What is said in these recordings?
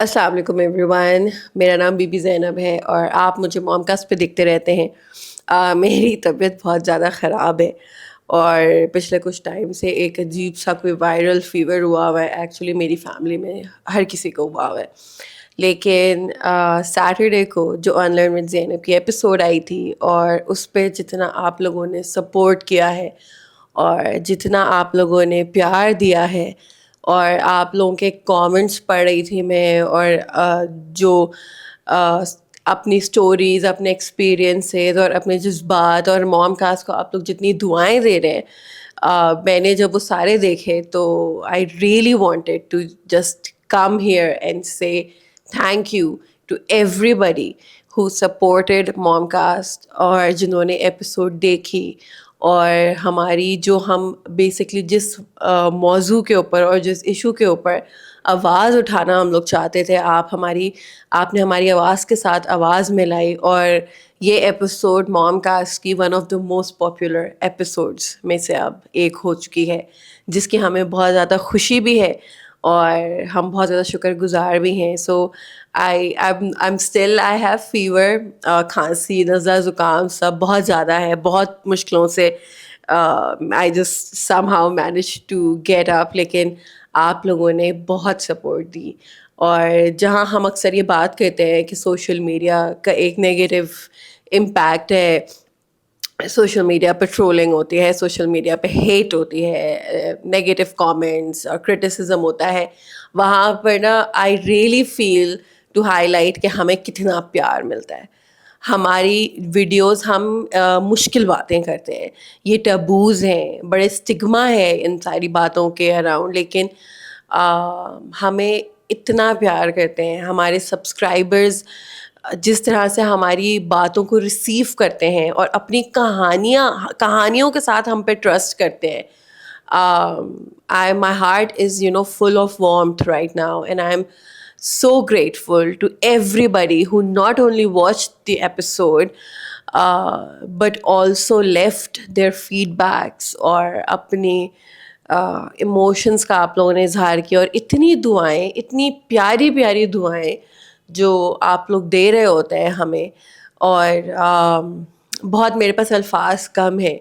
السلام علیکم every one. میرا نام بی بی زینب ہے اور آپ مجھے موم کاسٹ پہ دیکھتے رہتے ہیں. میری طبیعت بہت زیادہ خراب ہے اور پچھلے کچھ ٹائم سے ایک عجیب سا کوئی وائرل فیور ہوا ہوا ہے. ایکچولی میری فیملی میں ہر کسی کو ہوا ہوا ہے، لیکن سیٹرڈے کو جو آن لرن ود زینب کی ایپیسوڈ آئی تھی اور اس پہ جتنا آپ لوگوں نے سپورٹ کیا ہے اور جتنا آپ لوگوں نے پیار دیا ہے اور آپ لوگوں کے کامنٹس پڑھ رہی تھی میں، اور جو اپنی سٹوریز، اپنے ایکسپیرینسز اور اپنے جذبات اور موم کاسٹ کو آپ لوگ جتنی دعائیں دے رہے ہیں، میں نے جب وہ سارے دیکھے تو I really wanted to just come here and say thank you to everybody who supported mom cast, اور جنہوں نے ایپیسوڈ دیکھی اور ہماری جو ہم بیسکلی جس موضوع کے اوپر اور جس ایشو کے اوپر آواز اٹھانا ہم لوگ چاہتے تھے، آپ نے ہماری آواز کے ساتھ آواز ملائی. اور یہ ایپیسوڈ موم کاسٹ کی one of the most popular episodes میں سے اب ایک ہو چکی ہے، جس کی ہمیں بہت زیادہ خوشی بھی ہے اور ہم بہت زیادہ شکر گزار بھی ہیں. سو I'm still I have fever، کھانسی، نزلہ، زکام سب بہت زیادہ ہے، بہت مشکلوں سے I just somehow managed to get up. لیکن آپ لوگوں نے بہت سپورٹ دی. اور جہاں ہم اکثر یہ بات کرتے ہیں کہ سوشل میڈیا کا ایک نیگیٹو امپیکٹ ہے، سوشل میڈیا پہ ٹرولنگ ہوتی ہے، سوشل میڈیا پہ ہیٹ ہوتی ہے، نیگیٹو کامنٹس اور کرٹیسزم ہوتا ہے، وہاں پر نا I really feel to highlight کہ ہمیں کتنا پیار ملتا ہے. ہماری ویڈیوز ہم مشکل باتیں کرتے ہیں، یہ ٹبوز ہیں، بڑے اسٹگما ہے ان ساری باتوں کے اراؤنڈ، لیکن ہمیں اتنا پیار کرتے ہیں. ہمارے سبسکرائبرز جس طرح سے ہماری باتوں کو ریسیو کرتے ہیں اور اپنی کہانیوں کے ساتھ ہم پہ ٹرسٹ کرتے ہیں. My heart is full of warmth right now, and I'm so grateful to everybody who not only watched the episode but also left their feedbacks اور اپنی ایموشنس کا آپ لوگوں نے اظہار کیا، اور اتنی دعائیں، اتنی پیاری پیاری دعائیں جو آپ لوگ دے رہے ہوتے ہیں ہمیں. اور بہت میرے پاس الفاظ کم ہیں،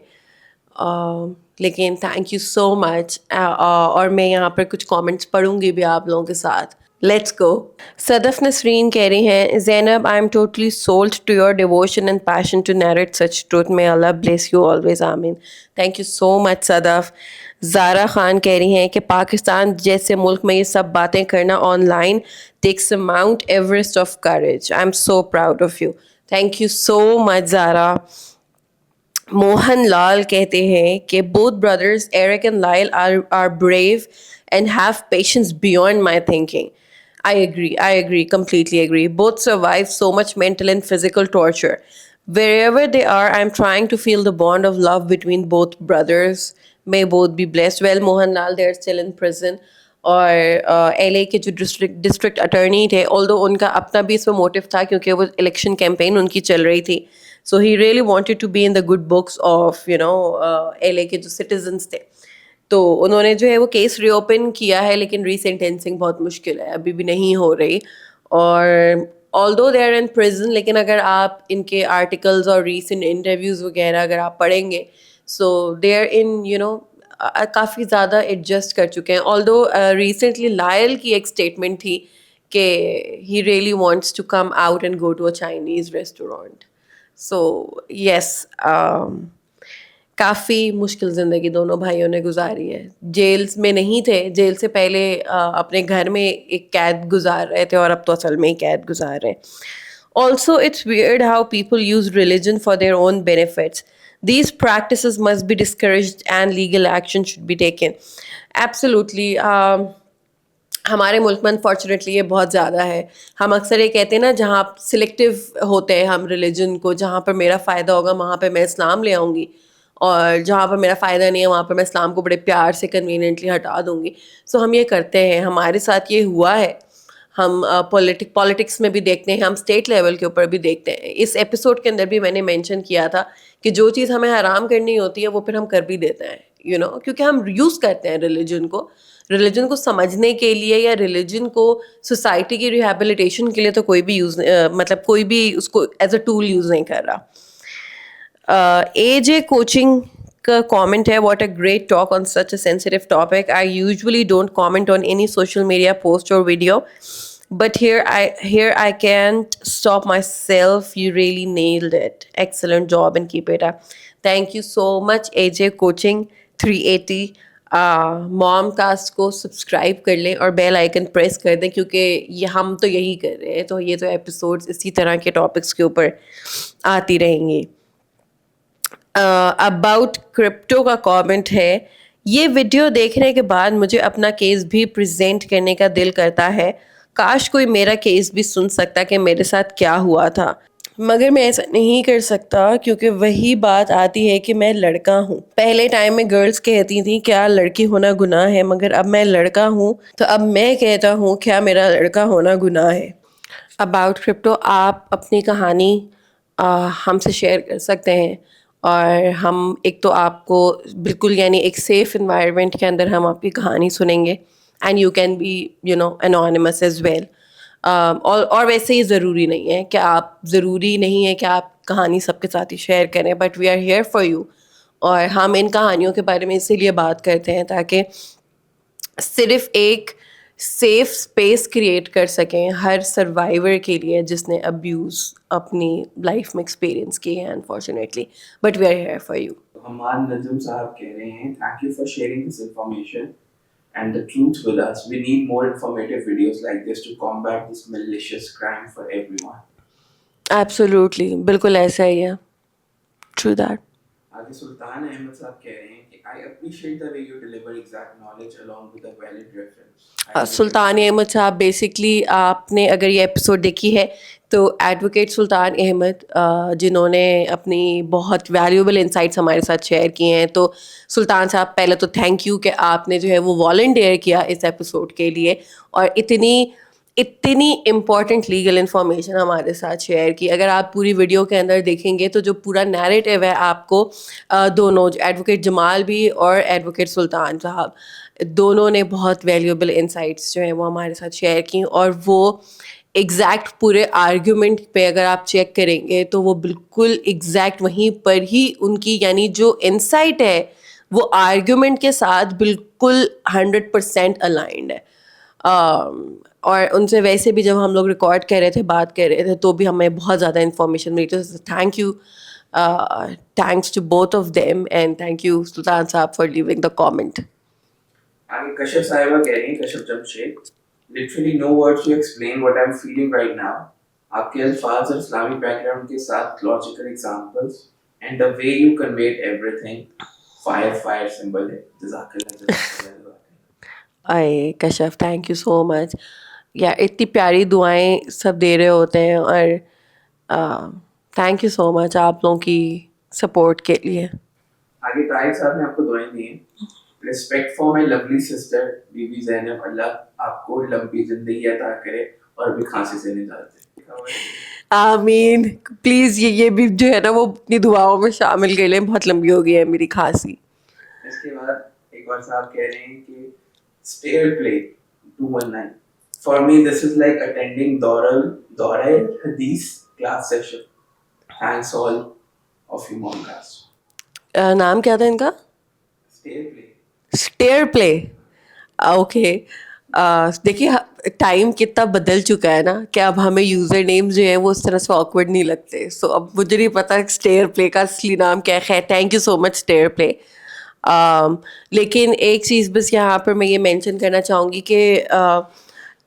لیکن تھینک یو سو مچ. اور میں یہاں پر کچھ کامنٹس پڑھوں گی بھی آپ لوگوں کے ساتھ. Let's go. صدف نسرین کہہ رہی ہیں، Zainab I am totally sold to your devotion and passion to narrate such truth. May Allah bless you always, آمین. Thank you so much Sadaf. Zara Khan کہہ رہی ہیں کہ پاکستان جیسے ملک میں یہ سب باتیں کرنا on line takes a Mount Everest of courage. I'm so proud of you. Thank you so much, Zara. Mohan لال کہتے ہیں کہ both brothers Eric and Lyle are brave and have patience beyond my thinking. I agree, completely agree. Both survived so much mental and physical torture. Wherever they are, I'm trying to feel the bond of love between both brothers. May both be blessed. Well, Mohan Lal, they're still in prison. اور L A کے جو district attorney تھے، آلدو ان کا اپنا بھی اس میں motive تھا کیونکہ وہ الیکشن کیمپین ان کی چل رہی تھی. So he really wanted to be in the good books of L A کے جو سٹیزنس تھے. تو انہوں نے جو ہے وہ کیس ری اوپن کیا ہے، لیکن ری سینٹینسنگ بہت مشکل ہے، ابھی بھی نہیں ہو رہی. اور آلدو دے آر ان پرزن، لیکن اگر آپ ان کے آرٹیکلز اور ریسنٹ انٹرویوز وغیرہ اگر آپ پڑھیں گے، سو دے آر ان کافی زیادہ ایڈجسٹ کر چکے ہیں. آلدو ریسنٹلی لائل کی ایک اسٹیٹمنٹ تھی کہ he really wants to come out and go to a Chinese restaurant. So yes, کافی مشکل زندگی دونوں بھائیوں نے گزاری ہے. جیلز میں نہیں تھے، جیل سے پہلے اپنے گھر میں ایک قید گزار رہے تھے، اور اب تو اصل میں ہی قید گزار رہے ہیں. Also, it's weird how people use religion for their own benefits. These practices must be discouraged and legal action should be taken. Absolutely. ہمارے ملک میں انفارچونیٹلی یہ بہت زیادہ ہے. ہم اکثر یہ کہتے ہیں نا، جہاں سلیکٹیو ہوتے ہیں ہم ریلیجن کو، جہاں پر میرا فائدہ ہوگا وہاں پہ میں اسلام لے آؤں گی، اور جہاں پر میرا فائدہ نہیں ہے وہاں پر میں اسلام کو بڑے پیار سے کنوینئنٹلی ہٹا دوں گی. سو ہم یہ کرتے ہیں، ہمارے ساتھ یہ ہوا ہے. ہم پولیٹکس میں بھی دیکھتے ہیں، ہم اسٹیٹ لیول کے اوپر بھی دیکھتے ہیں. اس ایپیسوڈ کے اندر بھی میں نے مینشن کیا تھا کہ جو چیز ہمیں حرام کرنی ہوتی ہے وہ پھر ہم کر بھی دیتے ہیں. کیونکہ ہم یوز کرتے ہیں ریلیجن کو سمجھنے کے لیے یا ریلیجن کو سوسائٹی کی ریہیبلیٹیشن کے لیے تو کوئی بھی مطلب کوئی بھی اس کو ایز اے ٹول یوز نہیں کر رہا. اے جے کوچنگ کا کامنٹ ہے, what a great talk on such a sensitive topic. I usually don't comment on any social media post اور video, but here I can't stop myself. You really nailed it. Excellent job and keep it up. Thank you so much AJ Coaching 380. Mom cost کو subscribe کر لیں اور bell icon press کر دیں, کیونکہ یہ ہم تو یہی کر رہے ہیں, تو یہ تو ایپیسوڈز اسی طرح کے ٹاپکس کے اوپر آتی رہیں گی. اباؤٹ کرپٹو کا کامنٹ ہے, یہ ویڈیو دیکھنے کے بعد مجھے اپنا کیس بھی پریزنٹ کرنے کا دل کرتا ہے. کاش کوئی میرا کیس بھی سن سکتا کہ میرے ساتھ کیا ہوا تھا, مگر میں ایسا نہیں کر سکتا کیونکہ وہی بات آتی ہے کہ میں لڑکا ہوں. پہلے ٹائم میں گرلس کہتی تھیں کیا لڑکی ہونا گناہ ہے, مگر اب میں لڑکا ہوں تو اب میں کہتا ہوں کیا میرا لڑکا ہونا گناہ ہے. اباؤٹ کرپٹو آپ اپنی کہانی ہم سے شیئر کر سکتے ہیں, اور ہم ایک تو آپ کو بالکل یعنی ایک سیف انوائرمنٹ کے اندر ہم آپ کی کہانی سنیں گے, and you can be anonymous as well. اور ویسے ہی ضروری نہیں ہے کہ ضروری نہیں ہے کہ آپ کہانی سب کے ساتھ ہی شیئر کریں, but we are here for you. اور ہم ان کہانیوں کے بارے میں اسی لیے بات کرتے ہیں تاکہ صرف ایک سیف اسپیس کریٹ کر سکیں ہر سروائیور کے لیے جس نے ابیوز اپنی لائف میں ایکسپیرئنس کی ہے unfortunately, but we are here for you. Hammad Najam صاحب کہہ رہے ہیں thank you for sharing this information and the truth with us. We need more informative videos like this to combat this malicious crime for everyone. Absolutely, بالکل ایسا ہی ہے. True that. آگے سلطان احمد صاحب کہہ رہے ہیں کہ I appreciate the way you deliver exact knowledge along with a valid reference. سلطان احمد صاحب بیسکلی آپ نے اگر یہ ایپیسوڈ دیکھی ہے تو ایڈوکیٹ سلطان احمد جنہوں نے اپنی بہت ویلیوبل انسائٹس ہمارے ساتھ شیئر کیے ہیں, تو سلطان صاحب پہلے تو تھینک یو کہ آپ نے جو ہے وہ والنٹیئر کیا اس ایپیسوڈ کے لیے اور اتنی امپورٹنٹ لیگل انفارمیشن ہمارے ساتھ شیئر کی. اگر آپ پوری ویڈیو کے اندر دیکھیں گے تو جو پورا نیریٹیو ہے آپ کو دونوں ایڈوکیٹ جمال بھی اور ایڈوکیٹ سلطان صاحب دونوں نے بہت ویلیوبل انسائٹس جو ہیں وہ ہمارے ساتھ شیئر کی, اور وہ ایگزیکٹ پورے آرگیومنٹ پہ اگر آپ چیک کریں گے تو وہ بالکل ایگزیکٹ وہیں پر ہی ان کی یعنی جو انسائٹ ہے وہ آرگیومنٹ کے ساتھ بالکل 100% الائنڈ ہے. اور ان سے ویسے بھی جب ہم لوگ ریکارڈ کر رہے تھے بات کر رہے تھے تو بھی ہمیں بہت زیادہ انفارمیشن ملی. تو thank you, thanks to both of them, and thank you Sultan Saab for leaving the comment. آگے کشف صاحبہ کہہ رہی ہیں, کشف Jamshed, literally no words to explain what I'm feeling right now. آپ کے الفاظ اور اسلامی بیک گراؤنڈ کے ساتھ logical examples and the way you conveyed everything, fire symbol ہے. جزاک اللہ. اے کشف تھینک یو سو مچ. یا اتنی پیاری دعائیں سب دے رہے ہوتے ہیں, اور تھینک یو سو مچ آپ لوگوں کی سپورٹ کے لیے. آگے طاہر صاحب نے آپ کو دعائیں دی ہیں. Respect for my lovely sister بی بی زینب, اللہ آپ کو لمبی زندگی عطا کرے اور بھی کھانسی سے نجات دے. آمین. پلیز یہ بھی جو ہے نا وہ اپنی دعاؤں میں شامل کر لیں, بہت لمبی ہو گئی ہے میری کھانسی. اس کے بعد ایک اور صاحب کہہ رہے ہیں کہ اسٹیئر پلے 219 for me this is like attending دورہ حدیث class session. Thanks all of you momcast. نام کیا تھا ان کا؟ اسٹیئر پلے. اوکے. دیکھیے ٹائم کتنا بدل چکا ہے نا کہ اب ہمیں یوزر نیم جو ہیں وہ اس طرح سے آکورڈ نہیں لگتے. سو اب مجھے نہیں پتا اسٹیئر پلے کا اصلی نام کیا ہے. خیر thank you so much stair play. لیکن ایک چیز بس یہاں پر میں یہ مینشن کرنا چاہوں گی کہ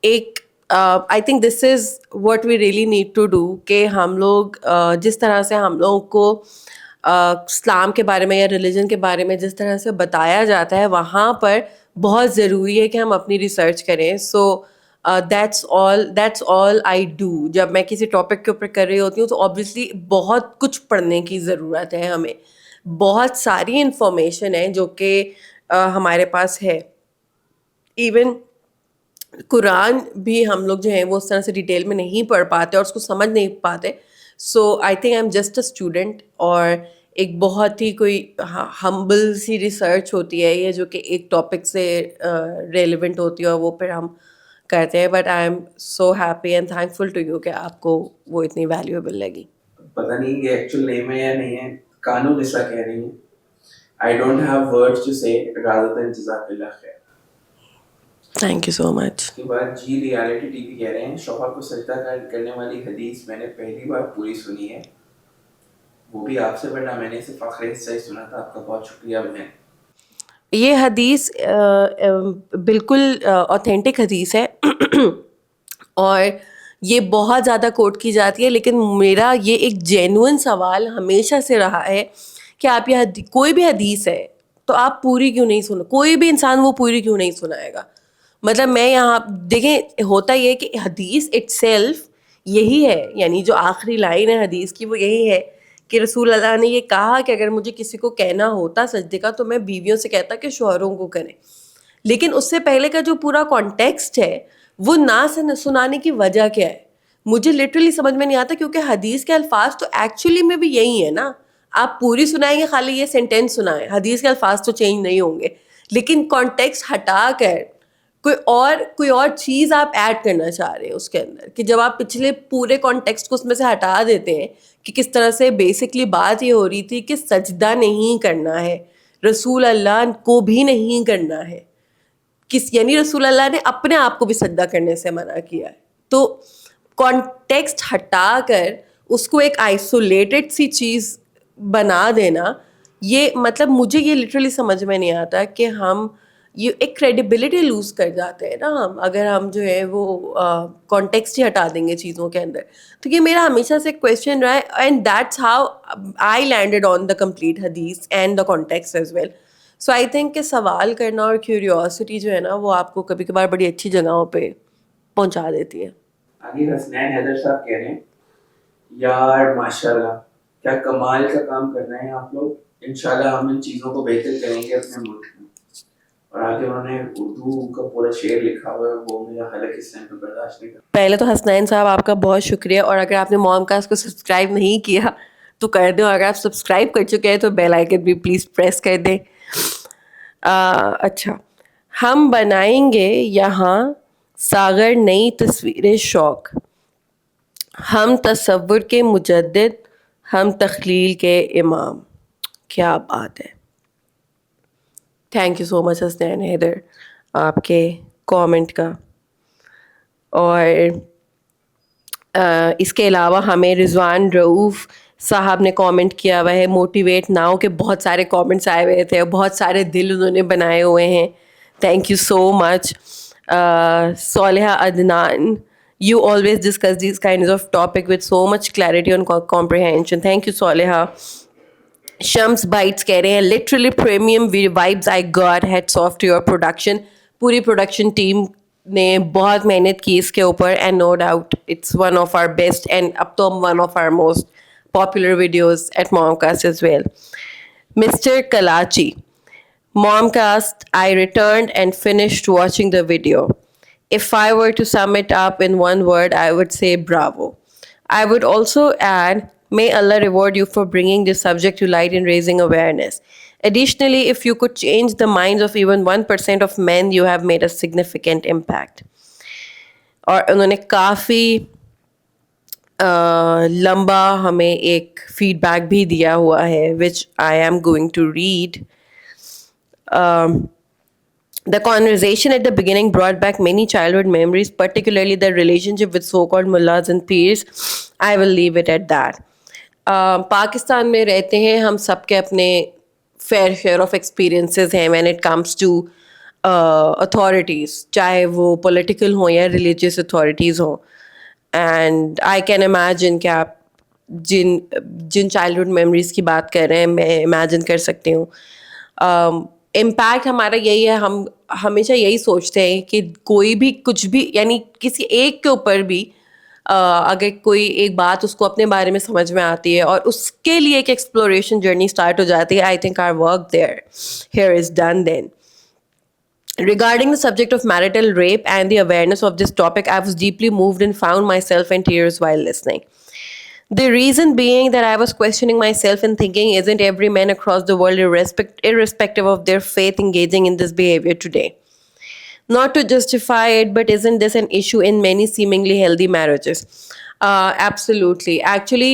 ایک I think this is what we really need to do کہ ہم لوگ جس طرح سے ہم لوگوں کو اسلام کے بارے میں یا ریلیجن کے بارے میں جس طرح سے بتایا جاتا ہے وہاں پر بہت ضروری ہے کہ ہم اپنی ریسرچ کریں. So that's all I do. جب میں کسی ٹاپک کے اوپر کر رہی ہوتی ہوں تو آبویسلی بہت کچھ پڑھنے کی ضرورت ہے ہمیں. بہت ساری انفارمیشن ہے جو کہ ہمارے پاس ہے. ایون قرآن بھی ہم لوگ جو ہیں وہ اس طرح سے ڈیٹیل میں نہیں پڑھ پاتے اور اس کو سمجھ نہیں پاتے. So I think I am just a student, اور ایک بہت ہی کوئی ہمبل سی ریسرچ ہوتی ہے یہ جو کہ ایک ٹاپک سے ریلیونٹ ہوتی ہے اور وہ پھر ہم کرتے ہیں. But I am so happy and thankful to you کہ آپ کو وہ اتنی ویلیویبل لگی. پتہ نہیں یہ ایکچوئل نیم ہے یا نہیں ہے. کانو جیسا کہہ رہی ہیں. I don't have words to say rather than جزاک اللہ خیر. تھینک یو سو مچ. اس کے بعد جی ریالٹی ٹی وی کہہ رہے ہیں شوہر کو سجدہ کرنے والی حدیث میں نے پہلی بار پوری سنی ہے, وہ بھی آپ سے, ورنہ میں نے صرف آخری حصہ ہی سنا تھا. آپ کا بہت شکریہ بہن. یہ حدیث بالکل اوتھینٹک حدیث ہے اور یہ بہت زیادہ کوٹ کی جاتی ہے, لیکن میرا یہ ایک جینوئن سوال ہمیشہ سے رہا ہے کہ آپ یہ کوئی بھی حدیث ہے تو آپ پوری کیوں نہیں سنو, کوئی بھی انسان وہ پوری کیوں نہیں سنائے گا. مطلب میں یہاں دیکھیں ہوتا یہ کہ حدیث اٹ سیلف یہی ہے, یعنی جو آخری لائن ہے حدیث کی وہ یہی ہے کہ رسول اللہ نے یہ کہا کہ اگر مجھے کسی کو کہنا ہوتا سجدے کا تو میں بیویوں سے کہتا کہ شوہروں کو کریں. لیکن اس سے پہلے کا جو پورا کانٹیکسٹ ہے وہ نہ سنانے کی وجہ کیا ہے مجھے لٹرلی سمجھ میں نہیں آتا, کیونکہ حدیث کے الفاظ تو ایکچولی میں بھی یہی ہے نا. آپ پوری سنائیں گے, خالی یہ سینٹینس سنائیں, حدیث کے الفاظ تو چینج نہیں ہوں گے, لیکن کانٹیکسٹ ہٹا کر کوئی اور چیز آپ ایڈ کرنا چاہ رہے ہیں اس کے اندر, کہ جب آپ پچھلے پورے کانٹیکسٹ کو اس میں سے ہٹا دیتے ہیں کہ کس طرح سے بیسکلی بات یہ ہو رہی تھی کہ سجدہ نہیں کرنا ہے, رسول اللہ کو بھی نہیں کرنا ہے, یعنی رسول اللہ نے اپنے آپ کو بھی سجدہ کرنے سے منع کیا ہے. تو کانٹیکسٹ ہٹا کر اس کو ایک آئسولیٹڈ سی چیز بنا دینا, یہ مطلب مجھے یہ لٹرلی سمجھ میں نہیں آتا کہ ہم یہ ایک کریڈیبلٹی لوز کر جاتے ہیں نا ہم, اگر ہم جو ہے وہ کانٹیکسٹ ہی ہٹا دیں گے چیزوں کے اندر. تو یہ میرا ہمیشہ سے کویشچن رہا ہے, and that's how I landed on the complete حدیث and the context as well. So I think کہ سوال کرنا اور کیوریوسٹی جو ہے نا وہ آپ کو کبھی کبھار بڑی اچھی جگہوں پہ پہنچا دیتی ہے. آگے حسنین حیدر صاحب کہہ رہے ہیں یار ماشاءاللہ کیا کمال کا کام کر رہے ہیں آپ لوگ, انشاءاللہ ہم ان چیزوں کو بہتر کریں گے اپنے ملک میں. اور آگے انہوں نے اردو کا پورا شعر لکھا ہوا ہے, وہ مجھے حالانکہ اس ٹائم پہ برداشت نہیں کرتا. پہلے تو حسنین صاحب آپ کا بہت شکریہ, اور اگر آپ نے موم کاسٹ کو سبسکرائب نہیں کیا تو کر دیں, اور اگر آپ سبسکرائب کر چکے ہیں تو بیل آئکن بھی پلیز پریس کر دیں. اچھا, ہم بنائیں گے یہاں ساغر نئی تصویر شوق, ہم تصور کے مجدد, ہم تخلیل کے امام. کیا بات ہے. تھینک یو سو مچ حسنین حیدر آپ کے کامنٹ کا. اور اس کے علاوہ ہمیں رضوان رؤوف صاحب نے کامنٹ کیا ہوا ہے موٹیویٹ ناؤ کے بہت سارے کامنٹس آئے ہوئے تھے, بہت سارے دل انہوں نے بنائے ہوئے ہیں. Thank you so much. Saleha Adnan, you always discuss these kinds of topic with so much clarity and comprehension. Thank you Saleha. Shams بائٹس کہہ رہے ہیں literally premium vibes I got, hats off to your production. پوری پروڈکشن ٹیم نے بہت محنت کی اس کے اوپر, and no doubt it's one of our best and اب تو one of our most popular videos at Momcast as well. Mr. Kalachi, Momcast, I returned and finished watching the video. If I were to sum it up in one word, I would say bravo. I would also add, may Allah reward you for bringing this subject to light and raising awareness. Additionally, if you could change the minds of even 1% of men, you have made a significant impact. اور انہوں نے کافی لمبا ہمیں ایک feed back بھی دیا ہوا ہے which I am going to read. The conversation at the beginning brought back many childhood memories, particularly the relationship with so-called mullahs and peers. I will leave it at that. Pakistan میں رہتے ہیں ہم سب کے اپنے فیئر شیئر آف ایکسپیرینسز ہیں when it comes to authorities, چاہے وہ political ہوں یا ریلیجیس اتھارٹیز ہوں. اینڈ آئی کین امیجن کہ آپ جن چائلڈہڈ میموریز کی بات کر رہے ہیں میں امیجن کر سکتی ہوں. امپیکٹ ہمارا یہی ہے, ہم ہمیشہ یہی سوچتے ہیں کہ کوئی بھی کچھ بھی, یعنی کسی ایک کے اوپر بھی اگر کوئی ایک بات اس کو اپنے بارے میں سمجھ میں آتی ہے اور اس کے لیے ایک ایکسپلوریشن جرنی اسٹارٹ ہو جاتی ہے, I think our work here is done then. Regarding the subject of marital rape and the awareness of this topic, I was deeply moved and found myself in tears while listening. The reason being that I was questioning myself and thinking, isn't every man across the world, irrespective of their faith, engaging in this behavior today? Not to justify it, but isn't this an issue in many seemingly healthy marriages? Absolutely. Actually,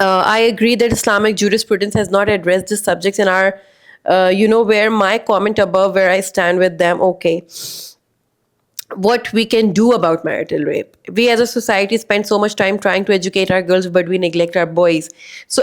I agree that Islamic jurisprudence has not addressed these subjects in our, where my comment above, where I stand with them. Okay. What we can do about marital rape. We as a society spend so much time trying to educate our girls, but we neglect our boys. So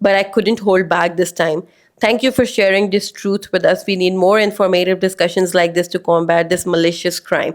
but I couldn't hold back this time. Thank you for sharing this truth with us. We need more informative discussions like this to combat this malicious crime.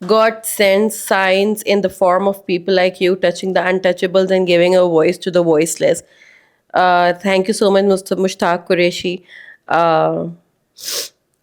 God sends signs in the form of people like you touching the untouchables and giving a voice to the voiceless. Thank you so much, Mushtaq Qureshi.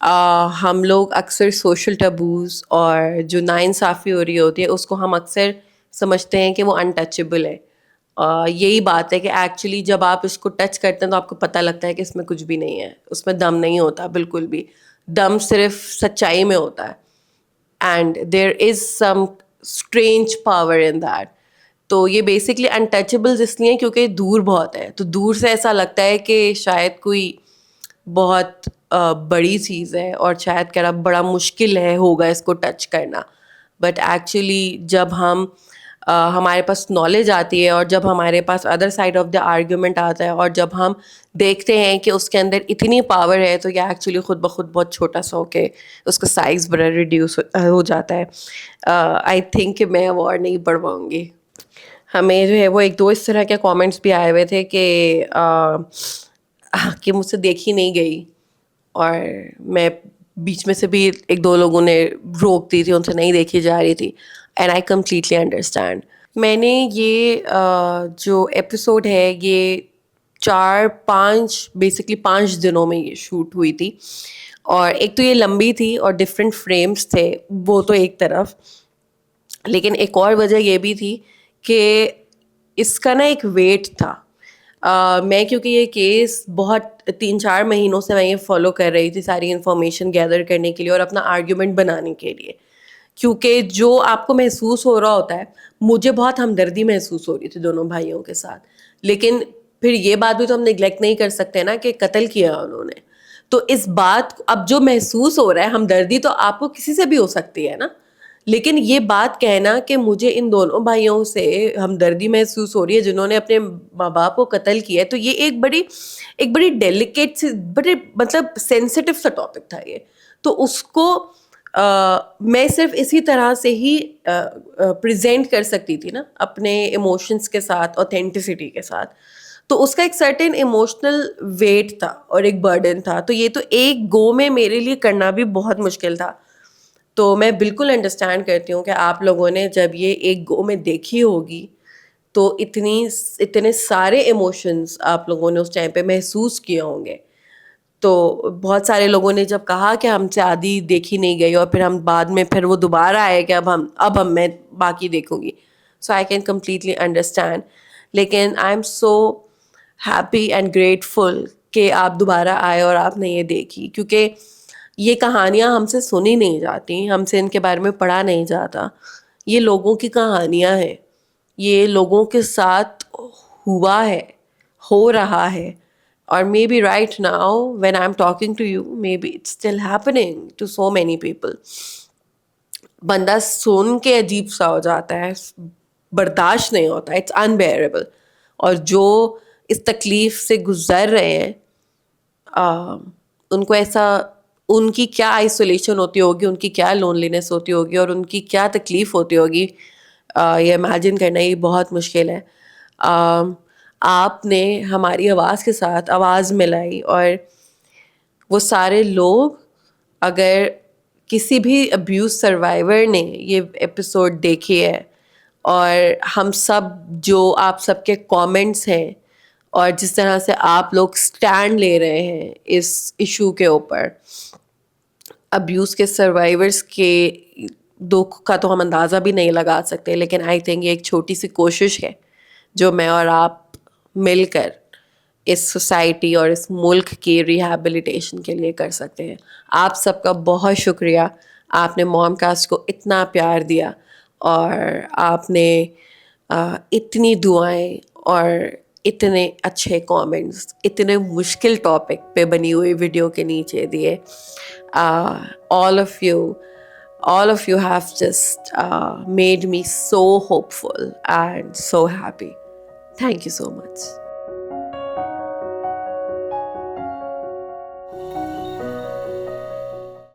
ہم لوگ اکثر social ٹبوز اور جو ناانصافی ہو رہی ہوتی ہے اس کو ہم اکثر سمجھتے ہیں کہ وہ انٹچیبل ہے. یہی بات ہے کہ ایکچولی جب آپ اس کو ٹچ کرتے ہیں تو آپ کو پتہ لگتا ہے کہ اس میں کچھ بھی نہیں ہے, اس میں دم نہیں ہوتا بالکل بھی. دم صرف سچائی میں ہوتا ہے, and there is some strange power in that. تو یہ بیسکلی انٹچیبلز اس لیے کیونکہ دور بہت ہے, تو دور سے ایسا لگتا ہے کہ شاید کوئی بہت بڑی چیز ہے اور شاید کہنا بڑا مشکل ہے ہوگا اس کو ٹچ کرنا. بٹ ایکچولی جب ہمارے پاس نالج آتی ہے اور جب ہمارے پاس other side of the argument آتا ہے اور جب ہم دیکھتے ہیں کہ اس کے اندر اتنی پاور ہے, تو یہ ایکچولی خود بخود بہت چھوٹا سا ہو کے اس کا سائز بڑا ریڈیوس ہو جاتا ہے. آئی تھنک کہ میں اور نہیں پڑھ پاؤں گی. ہمیں جو ہے وہ ایک دو اس طرح کے کامنٹس بھی آئے ہوئے تھے کہ مجھ سے دیکھی نہیں گئی, اور میں بیچ میں سے بھی ایک دو لوگوں نے روک دی تھی, ان سے نہیں دیکھی جا رہی تھی. And I completely understand. میں نے یہ جو ایپیسوڈ ہے یہ 5 دنوں میں یہ شوٹ ہوئی تھی, اور ایک تو یہ لمبی تھی اور ڈفرینٹ فریمز تھے, وہ تو ایک طرف. لیکن ایک اور وجہ یہ بھی تھی کہ اس کا نا ایک ویٹ تھا. میں کیونکہ یہ کیس بہت 3-4 مہینوں سے میں یہ فالو کر رہی تھی ساری انفارمیشن گیدر کرنے کے لیے اور اپنا آرگیومنٹ بنانے کے لیے, کیونکہ جو آپ کو محسوس ہو رہا ہوتا ہے, مجھے بہت ہمدردی محسوس ہو رہی تھی دونوں بھائیوں کے ساتھ. لیکن پھر یہ بات بھی تو ہم نگلیکٹ نہیں کر سکتے نا کہ قتل کیا انہوں نے. تو اس بات اب جو محسوس ہو رہا ہے ہمدردی تو آپ کو کسی سے بھی ہو سکتی ہے نا, لیکن یہ بات کہنا کہ مجھے ان دونوں بھائیوں سے ہمدردی محسوس ہو رہی ہے جنہوں نے اپنے ماں باپ کو قتل کیا ہے, تو یہ ایک بڑی ڈیلیکیٹ سی, بڑے مطلب سینسٹیو سا ٹاپک تھا یہ. تو اس کو میں صرف اسی طرح سے ہی پریزنٹ کر سکتی تھی نا, اپنے ایموشنس کے ساتھ, اوتھینٹسٹی کے ساتھ. تو اس کا ایک سرٹن ایموشنل ویٹ تھا اور ایک برڈن تھا, تو یہ تو ایک گو میں میرے لیے کرنا بھی بہت مشکل تھا. تو میں بالکل انڈرسٹینڈ کرتی ہوں کہ آپ لوگوں نے جب یہ ایک گو میں دیکھی ہوگی تو اتنے سارے ایموشنز آپ لوگوں نے اس ٹائم پہ محسوس کیے ہوں گے. تو بہت سارے لوگوں نے جب کہا کہ ہم سے آدھی دیکھی نہیں گئی, اور پھر ہم بعد میں پھر وہ دوبارہ آئے کہ اب میں باقی دیکھوں گی. سو آئی کین کمپلیٹلی انڈرسٹینڈ. لیکن آئی am so happy and grateful کہ آپ دوبارہ آئے اور آپ نے یہ دیکھی, کیونکہ یہ کہانیاں ہم سے سنی نہیں جاتی, ہم سے ان کے بارے میں پڑھا نہیں جاتا. یہ لوگوں کی کہانیاں ہیں, یہ لوگوں کے ساتھ ہوا ہے, ہو رہا ہے. اور maybe right now when I am talking to you, maybe it's still happening to so many people. بندہ سن کے عجیب سا ہو جاتا ہے, برداشت نہیں ہوتا, اٹس انبیئریبل. اور جو اس تکلیف سے گزر رہے ہیں ان کو ایسا, ان کی کیا آئسولیشن ہوتی ہوگی, ان کی کیا لونلینس ہوتی ہوگی, اور ان کی کیا تکلیف ہوتی ہوگی, یہ امیجن کرنا ہی بہت مشکل ہے. آپ نے ہماری آواز کے ساتھ آواز ملائی, اور وہ سارے لوگ, اگر کسی بھی ابیوز سروائیور نے یہ ایپیسوڈ دیکھی ہے, اور ہم سب جو آپ سب کے کامنٹس ہیں, اور جس طرح سے آپ لوگ اسٹینڈ لے رہے ہیں اس ایشو کے اوپر, ابیوز کے سروائیورس کے دکھ کا تو ہم اندازہ بھی نہیں لگا سکتے. لیکن آئی تھنک یہ ایک چھوٹی سی کوشش ہے جو میں اور آپ مل کر اس سوسائٹی اور اس ملک کی ریہیبلیٹیشن کے لیے کر سکتے ہیں. آپ سب کا بہت شکریہ, آپ نے موم کاسٹ کو اتنا پیار دیا, اور آپ نے اتنی دعائیں اور اتنے اچھے کامنٹس اتنے مشکل ٹاپک پہ بنی ہوئی ویڈیو کے نیچے دیے. all of you have just made me so hopeful and so happy. Thank you so much.